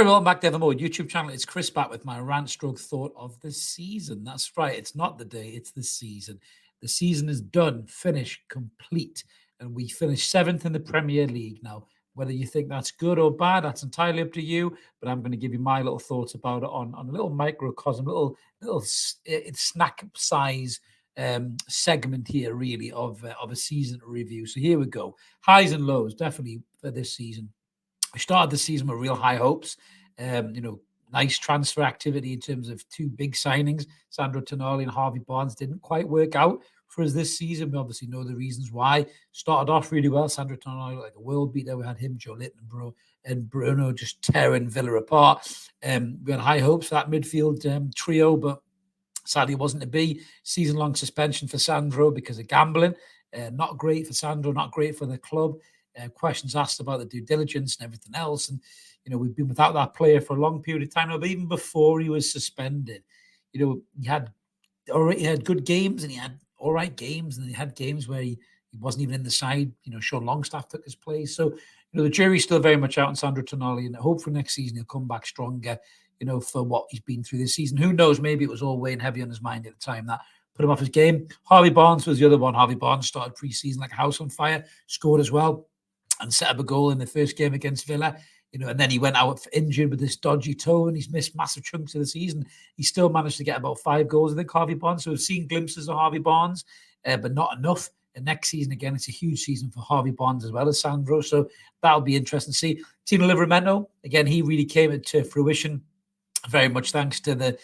Hi, welcome back to Evermore YouTube channel. It's Chris back with my rant stroke thought of the season. That's right. It's not the day, it's the season. The season is done, finished, complete. And we finished 7th in the Premier League. Now, whether you think that's good or bad, that's entirely up to you. But I'm going to give you my little thoughts about it on a little microcosm, snack size segment here, really, of a season review. So here we go. Highs and lows, definitely, for this season. We started the season with real high hopes. Nice transfer activity in terms of two big signings. Sandro Tonali and Harvey Barnes didn't quite work out for us this season. We obviously know the reasons why. Started off really well. Sandro Tonali, like a world beater. We had him, Joe Linton, and Bruno just tearing Villa apart. We had high hopes for that midfield trio, but sadly, it wasn't to be. Season-long suspension for Sandro because of gambling. Not great for Sandro, not great for the club. Questions asked about the due diligence and everything else. And, we've been without that player for a long period of time now, but even before he was suspended, he had good games and he had all right games, and he had games where he wasn't even in the side. Sean Longstaff took his place. So, the jury's still very much out on Sandro Tonali, and hopefully next season he'll come back stronger, for what he's been through this season. Who knows? Maybe it was all weighing heavy on his mind at the time that put him off his game. Harvey Barnes was the other one. Harvey Barnes started pre-season like a house on fire, scored as well, and set up a goal in the first game against Villa. And then he went out injured with this dodgy toe, and he's missed massive chunks of the season. He still managed to get about 5 goals, I think, Harvey Barnes. So we've seen glimpses of Harvey Barnes, but not enough. And next season, again, it's a huge season for Harvey Barnes as well as Sandro. So that'll be interesting to see. Tino Livramento, again, he really came to fruition very much thanks to the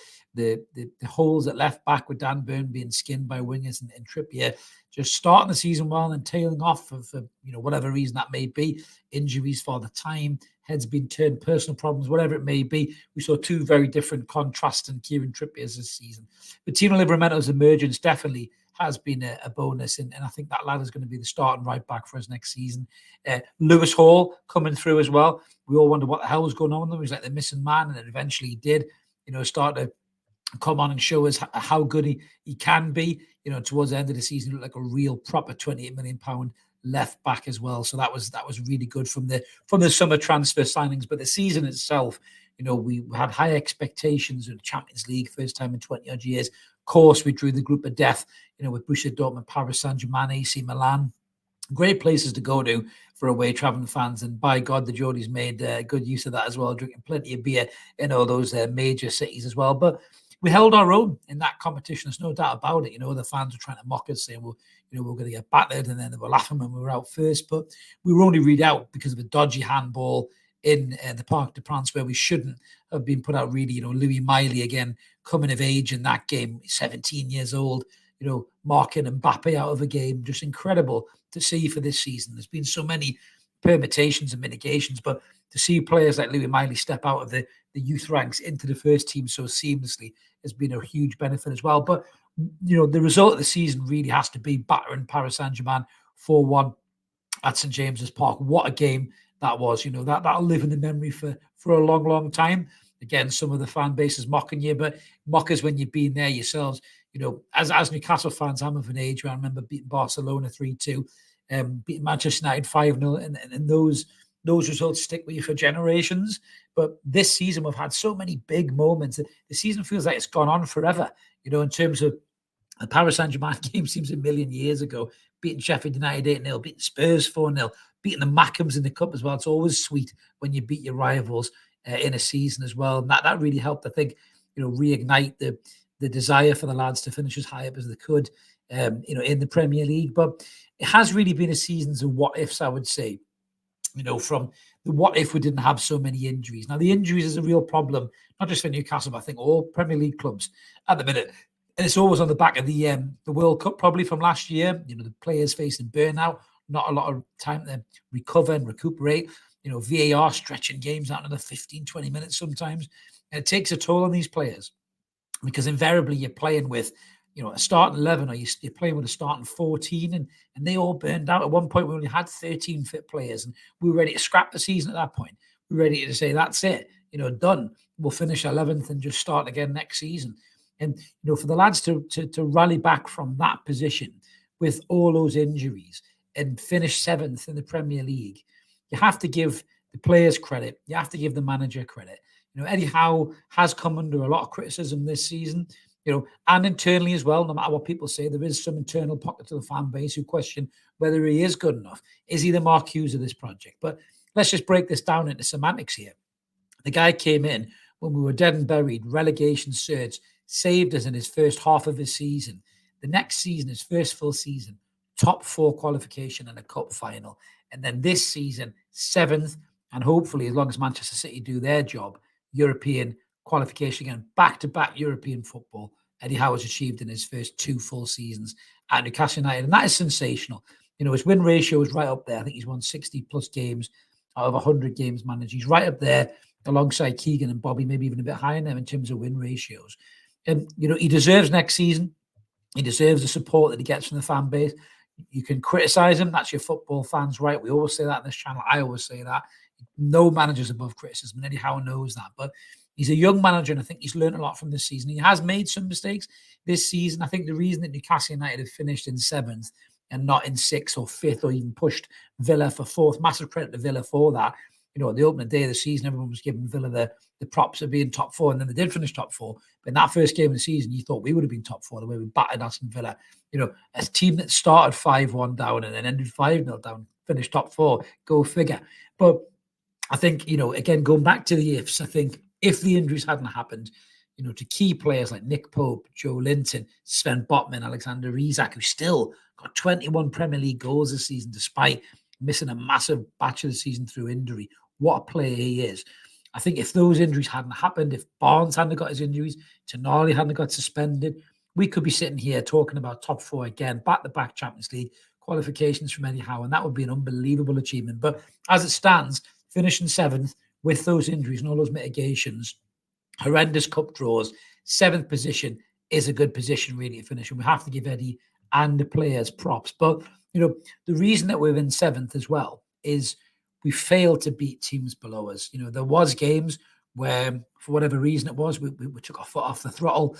holes at left back with Dan Burn being skinned by wingers and Trippier just starting the season well and tailing off for whatever reason that may be, injuries for the time, heads being turned, personal problems, whatever it may be. We saw two very different contrasting Kieran Trippiers this season. But Tino Livramento's emergence definitely has been a bonus, and I think that lad is going to be the starting right back for us next season. Lewis Hall coming through as well. We all wonder what the hell was going on with him. He was like the missing man, and then eventually he did, start to come on and show us how good he can be. Towards the end of the season, he looked like a real proper £28 million left back as well. So that was really good from the summer transfer signings. But the season itself, we had high expectations of the Champions League, first time in 20 odd years. Of course, we drew the group of death, with Borussia Dortmund, Paris Saint-Germain, AC Milan. Great places to go to for away traveling fans, and by God, the Geordies made good use of that as well, drinking plenty of beer in all those major cities as well. But we held our own in that competition. There's no doubt about it. The fans were trying to mock us, saying, "Well, we're going to get battered," and then they were laughing when we were out first. But we were only read out because of a dodgy handball in the Parc des Princes where we shouldn't have been put out. Really, Louis Miley again coming of age in that game, 17 years old. Marking Mbappe out of a game, just incredible to see for this season. There's been so many permutations and mitigations, but to see players like Louis Miley step out of the youth ranks into the first team so seamlessly has been a huge benefit as well. But, the result of the season really has to be battering Paris Saint-Germain 4-1 at St. James's Park. What a game that was. That'll live in the memory for a long, long time. Again, some of the fan base is mocking you, but mock us when you've been there yourselves. As Newcastle fans, I'm of an age where I remember beating Barcelona 3-2, beating Manchester United 5-0, and those results stick with you for generations. But this season, we've had so many big moments. The season feels like it's gone on forever, in terms of the Paris Saint-Germain game seems a million years ago, beating Sheffield United 8-0, beating Spurs 4-0, beating the Mackhams in the Cup as well. It's always sweet when you beat your rivals in a season as well. And that really helped, I think, reignite the desire for the lads to finish as high up as they could, in the Premier League. But it has really been a season of what ifs, I would say. From the what if we didn't have so many injuries. Now, the injuries is a real problem, not just for Newcastle, but I think all Premier League clubs at the minute. And it's always on the back of the World Cup, probably from last year. The players facing burnout, not a lot of time to recover and recuperate. VAR stretching games out another 15, 20 minutes sometimes. And it takes a toll on these players because invariably you're playing with, a starting 11, or you're playing with a starting 14, and they all burned out. At one point, we only had 13 fit players, and we were ready to scrap the season at that point. We were ready to say, that's it, done. We'll finish 11th and just start again next season. And, for the lads to rally back from that position with all those injuries and finish 7th in the Premier League, you have to give the players credit. You have to give the manager credit. Eddie Howe has come under a lot of criticism this season, and internally as well. No matter what people say, there is some internal pockets of the fan base who question whether he is good enough. Is he the Mark Hughes of this project? But let's just break this down into semantics here. The guy came in when we were dead and buried, relegation surge, saved us in his first half of his season. The next season, his first full season, top 4 qualification and a cup final. And then this season, 7th, and hopefully, as long as Manchester City do their job, European qualification again, back-to-back European football. Eddie Howe has achieved in his first 2 full seasons at Newcastle United. And that is sensational. His win ratio is right up there. I think he's won 60 plus games out of 100 games managed. He's right up there alongside Keegan and Bobby, maybe even a bit higher than them in terms of win ratios. And, he deserves next season. He deserves the support that he gets from the fan base. You can criticize him. That's your football fans' right. We always say that on this channel. I always say that. No manager's above criticism, and Eddie Howe knows that. But he's a young manager, and I think he's learned a lot from this season. He has made some mistakes this season. I think the reason that Newcastle United have finished in 7th and not in 6th or 5th or even pushed Villa for 4th, massive credit to Villa for that. At the opening day of the season, everyone was giving Villa the props of being top 4, and then they did finish top 4. But in that first game of the season, you thought we would have been top 4 the way we battered Aston Villa. A team that started 5-1 down and then ended 5-0 down, finished top 4. Go figure. But I think, again, going back to the ifs, I think if the injuries hadn't happened, to key players like Nick Pope, Joe Linton, Sven Botman, Alexander Isak, who still got 21 Premier League goals this season despite missing a massive batch of the season through injury. What a player he is. I think if those injuries hadn't happened, if Barnes hadn't got his injuries, Tonali hadn't got suspended, we could be sitting here talking about top 4 again, back-to-back Champions League qualifications from Eddie Howe, and that would be an unbelievable achievement. But as it stands, finishing 7th with those injuries and all those mitigations, horrendous cup draws, 7th position is a good position really to finish, and we have to give Eddie and the players props. But, the reason that we're in 7th as well is we failed to beat teams below us. There was games where, for whatever reason it was, we took our foot off the throttle.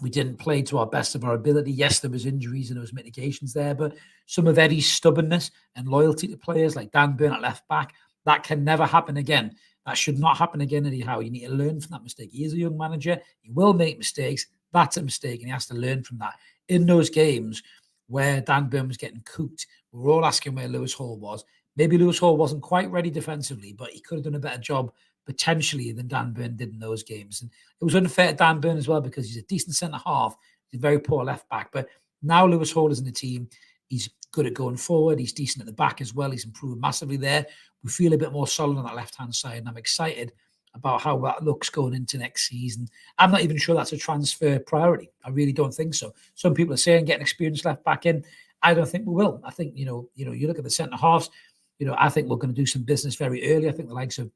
We didn't play to our best of our ability. Yes, there was injuries and there was mitigations there, but some of Eddie's stubbornness and loyalty to players like Dan Burn at left back, that can never happen again. That should not happen again, Eddie Howe. You need to learn from that mistake. He is a young manager. He will make mistakes. That's a mistake, and he has to learn from that. In those games where Dan Burn was getting cooked, we were all asking where Lewis Hall was. Maybe Lewis Hall wasn't quite ready defensively, but he could have done a better job potentially than Dan Burn did in those games. And it was unfair to Dan Burn as well because he's a decent centre-half. He's a very poor left-back. But now Lewis Hall is in the team. He's good at going forward. He's decent at the back as well. He's improved massively there. We feel a bit more solid on that left-hand side, and I'm excited about how that looks going into next season. I'm not even sure that's a transfer priority. I really don't think so. Some people are saying getting experienced left-back in. I don't think we will. I think, you look at the centre-halves, I think we're going to do some business very early. I think the likes of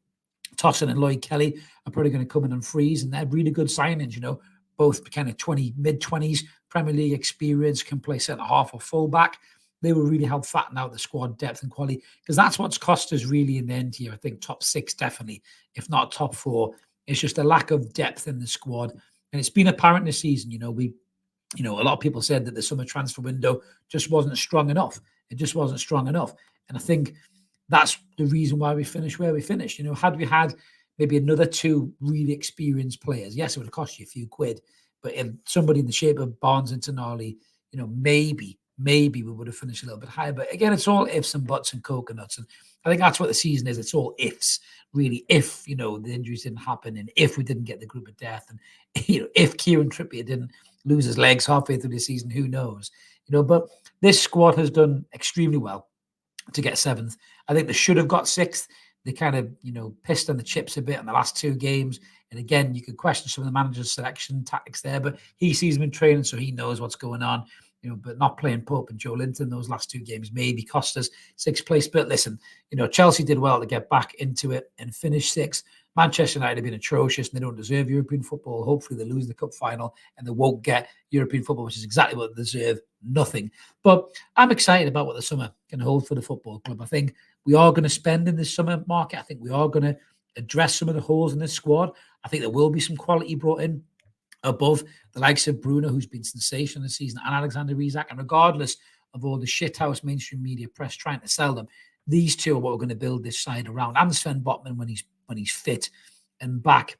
Tossin and Lloyd Kelly are probably going to come in and freeze, and they're really good signings, both kind of mid-20s, Premier League experience, can play centre-half or full-back. They will really help fatten out the squad depth and quality, because that's what's cost us really in the end here. I think top 6 definitely, if not top 4. It's just a lack of depth in the squad. And it's been apparent this season, a lot of people said that the summer transfer window just wasn't strong enough. It just wasn't strong enough. And I think that's the reason why we finished where we finished. Had we had maybe another 2 really experienced players, yes, it would have cost you a few quid, but if somebody in the shape of Barnes and Tonali, maybe we would have finished a little bit higher. But again, it's all ifs and buts and coconuts. And I think that's what the season is. It's all ifs, really. If, the injuries didn't happen, and if we didn't get the group of death, and, if Kieran Trippier didn't lose his legs halfway through the season, who knows? But this squad has done extremely well to get 7th. I think they should have got 6th. They kind of, pissed on the chips a bit in the last 2 games. And again, you could question some of the manager's selection tactics there, but he sees them in training, so he knows what's going on. But not playing Pope and Joe Linton those last 2 games maybe cost us 6th place. But listen, Chelsea did well to get back into it and finish 6th. Manchester United have been atrocious and they don't deserve European football. Hopefully they lose the cup final and they won't get European football, which is exactly what they deserve, nothing. But I'm excited about what the summer can hold for the football club. I think we are going to spend in this summer market. I think we are going to address some of the holes in this squad. I think there will be some quality brought in above the likes of Bruno, who's been sensational this season, and Alexander Isak. And regardless of all the shithouse mainstream media press trying to sell them, these 2 are what we're going to build this side around. And Sven Botman when he's fit. and back,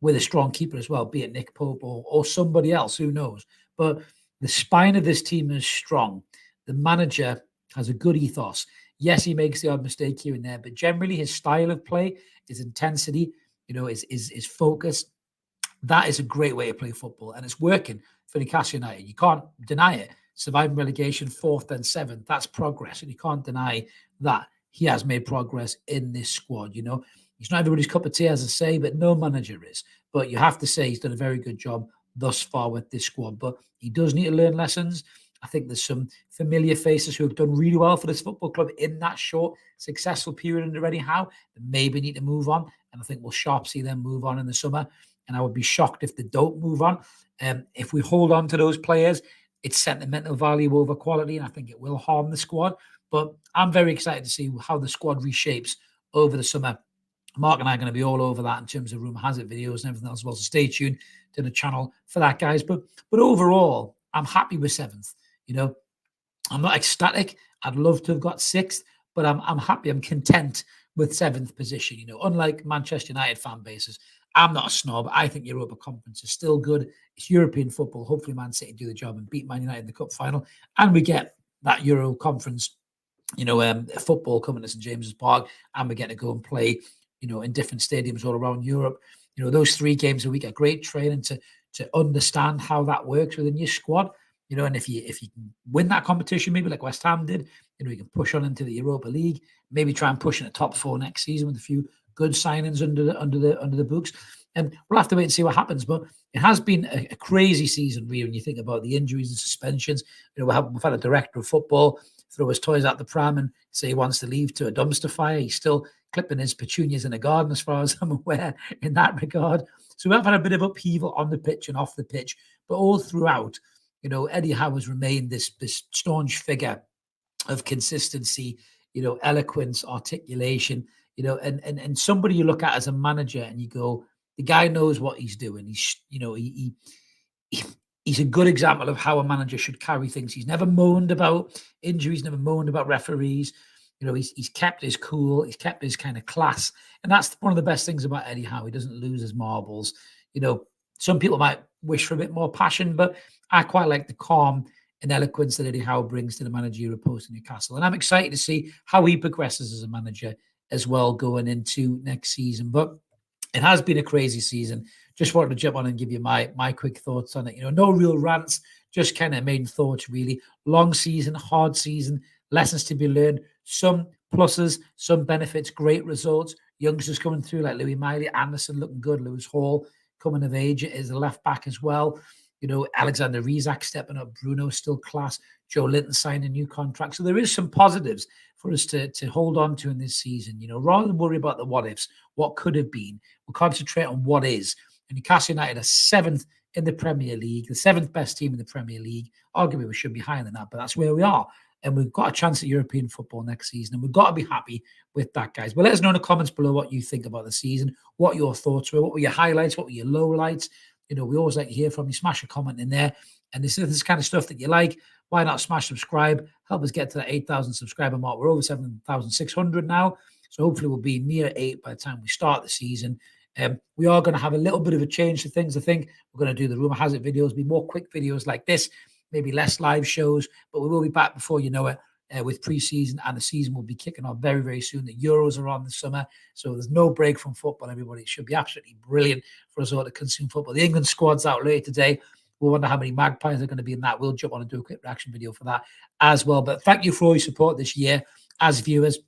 with a strong keeper as well, be it Nick Pope or somebody else, who knows. But the spine of this team is strong. The manager has a good ethos. Yes, he makes the odd mistake here and there, but generally his style of play, his intensity, his focus, that is a great way to play football, and it's working for Newcastle United. You can't deny it. Surviving relegation, fourth then seventh, that's progress, and you can't deny that. He has made progress in this squad. He's not everybody's cup of tea, as I say, but no manager is. But you have to say he's done a very good job thus far with this squad. But he does need to learn lessons. I think there's some familiar faces who have done really well for this football club in that short, successful period under Eddie Howe that maybe need to move on. And I think we'll sharp see them move on in the summer. And I would be shocked if they don't move on. If we hold on to those players, it's sentimental value over quality, and I think it will harm the squad. But I'm very excited to see how the squad reshapes over the summer. Mark and I are going to be all over that in terms of rumour has it videos and everything else as well. So stay tuned to the channel for that, guys. But overall, I'm happy with seventh. I'm not ecstatic. I'd love to have got sixth, but I'm happy. I'm content with seventh position. Unlike Manchester United fan bases, I'm not a snob. I think Europa Conference is still good. It's European football. Hopefully, Man City do the job and beat Man United in the cup final, and we get that Euro Conference, football coming to St James's Park, and we get to go and play, in different stadiums all around Europe. Those 3 games a week are great training to understand how that works within your squad. And if you can win that competition, maybe like West Ham did, you can push on into the Europa League, maybe try and push in the top 4 next season with a few good signings under the books. And we'll have to wait and see what happens. But it has been a crazy season, really, when you think about the injuries and suspensions. We've had a director of football throw his toys out the pram and say he wants to leave to a dumpster fire. He's still clipping his petunias in the garden, as far as I'm aware, in that regard. So we have had a bit of upheaval on the pitch and off the pitch, but all throughout, Eddie Howe has remained this staunch figure of consistency, eloquence, articulation, and somebody you look at as a manager and you go, the guy knows what he's doing. He's a good example of how a manager should carry things. He's never moaned about injuries, never moaned about referees. He's kept his cool. He's kept his kind of class. And that's one of the best things about Eddie Howe. He doesn't lose his marbles. Some people might wish for a bit more passion, but I quite like the calm and eloquence that Eddie Howe brings to the managerial post in Newcastle. And I'm excited to see how he progresses as a manager as well going into next season. But it has been a crazy season. Just wanted to jump on and give you my quick thoughts on it. No real rants, just kind of main thoughts, really. Long season, hard season, lessons to be learned, some pluses, some benefits, great results. Youngsters coming through like Louis Miley, Anderson looking good, Lewis Hall coming of age as a left back as well. Alexander Isak stepping up, Bruno still class, Joe Linton signed a new contract. So there is some positives for us to hold on to in this season. Rather than worry about the what ifs, what could have been, we'll concentrate on what is. And Newcastle United are 7th in the Premier League, the 7th best team in the Premier League. Arguably, we should be higher than that, but that's where we are. And we've got a chance at European football next season. And we've got to be happy with that, guys. But let us know in the comments below what you think about the season, what your thoughts were, what were your highlights, what were your lowlights. We always like to hear from you. Smash a comment in there. And this kind of stuff that you like, why not smash subscribe? Help us get to that 8,000 subscriber mark. We're over 7,600 now. So hopefully we'll be near 8 by the time we start the season. We are going to have a little bit of a change to things. I think we're going to do the Rumour Has It videos, be more quick videos like this, maybe less live shows, but we will be back before you know it with pre-season, and the season will be kicking off very, very soon. The Euros are on this summer, so there's no break from football, everybody. It should be absolutely brilliant for us all to consume football. The England squad's out later today. We'll wonder how many Magpies are going to be in that. We'll jump on and do a quick reaction video for that as well. But thank you for all your support this year as viewers,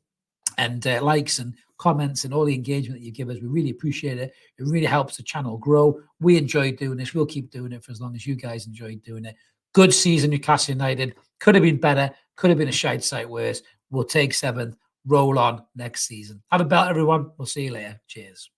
and likes and comments and all the engagement that you give us. We really appreciate it. It really helps the channel grow. We enjoy doing this. We'll keep doing it for as long as you guys enjoy doing it. Good season, Newcastle United. Could have been better. Could have been a shite site worse. We'll take 7th. Roll on next season. Have a belt, everyone. We'll see you later. Cheers.